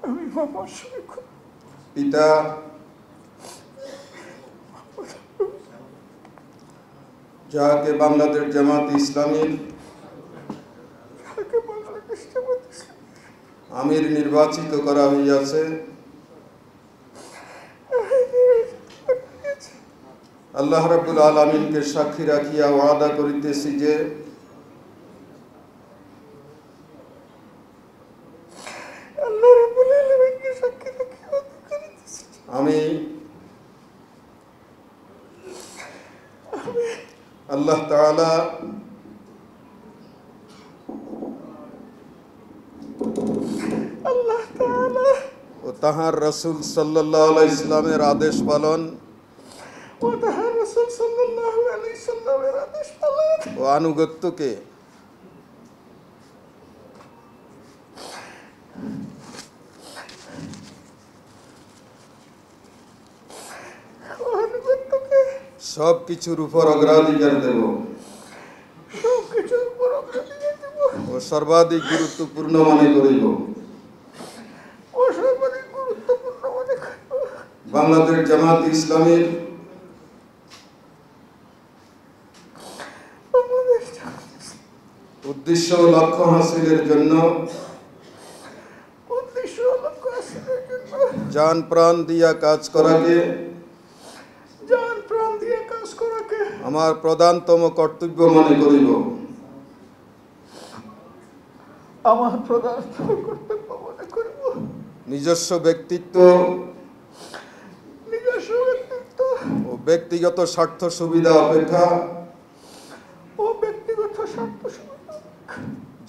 আমি মোহাম্মদ শফিক পিতা যাহাকে বাংলাদেশ জামাত ইসলামীর আমির নির্বাচিত করা হইয়াছে, আল্লাহ রাব্বুল আলামিনকে সাক্ষী রাখিয়া ওয়াদা করিতেছি যে আমি আল্লাহ তাআলা ও তাহার রাসূল সাল্লাল্লাহু আলাইহি সাল্লামের আদেশ পালন ও আনুগত্যকে সব কিছুর উপর অগ্রাধিকার দেব ও সর্বাধিক গুরুত্বপূর্ণ মনে করিব। বাংলাদেশ জামাত ইসলামীর উদ্দেশ্য ও লক্ষ্য হাসিলের জন্য জান প্রাণ দিয়া কাজ করাকে আমার প্রধানতম কর্তব্য মনে করিব। নিজস্ব ব্যক্তিত্ব ও ব্যক্তিগত স্বার্থ সুবিধা অপেক্ষা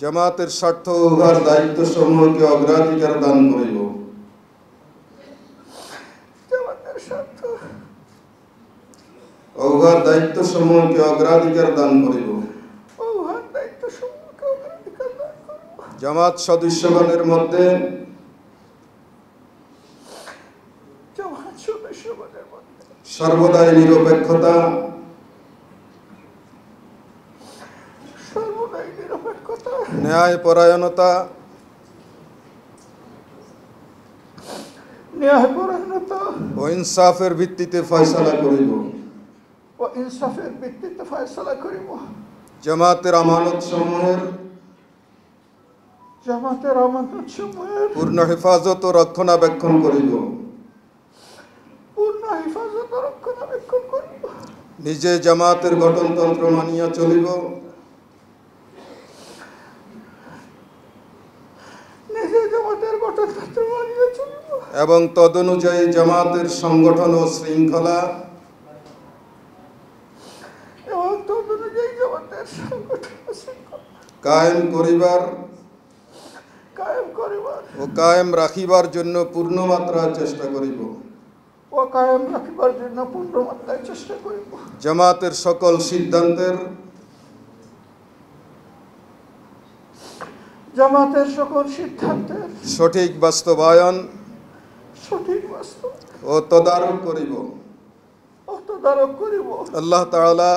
জামাতের স্বার্থ ও উহার দায়িত্ব সমূহকে অগ্রাধিকার দান করিব। উহার দায়িত্ব সমূহকে অগ্রাধিকার দান করিব। জামাত সদস্যগণের মধ্যে সর্বদাই নিরপেক্ষতা ন্যায় পরায়ণতা ও ইনসাফের ভিত্তিতে ফয়সালা করিব। জামাতের আমানত সমূহের পূর্ণ হেফাজত ও রক্ষণাবেক্ষণ করিব। নিজে জামাতের গঠনতন্ত্র মানিয়া চলিব এবং তদনুযায়ী জামাতের সংগঠন ও শৃঙ্খলা কায়েম করিবার ও কায়েম রাখিবার জন্য পূর্ণমাত্রায় চেষ্টা করিব। জামাতের সকল সিদ্ধান্তের সঠিক বাস্তবায়ন ও তদারক করিব। আল্লাহ তাআলা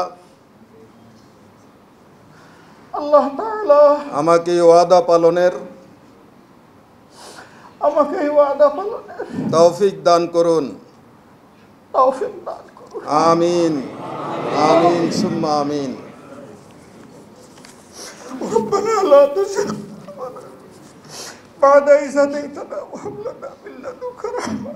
আমাকে ওয়াদা পালনের তৌফিক দান করুন। আমিন আমিন সুম্মা আমিন। ربنا لا تزغ قلوبنا بعد إذ هديتنا وهب لنا من لدنك رحمة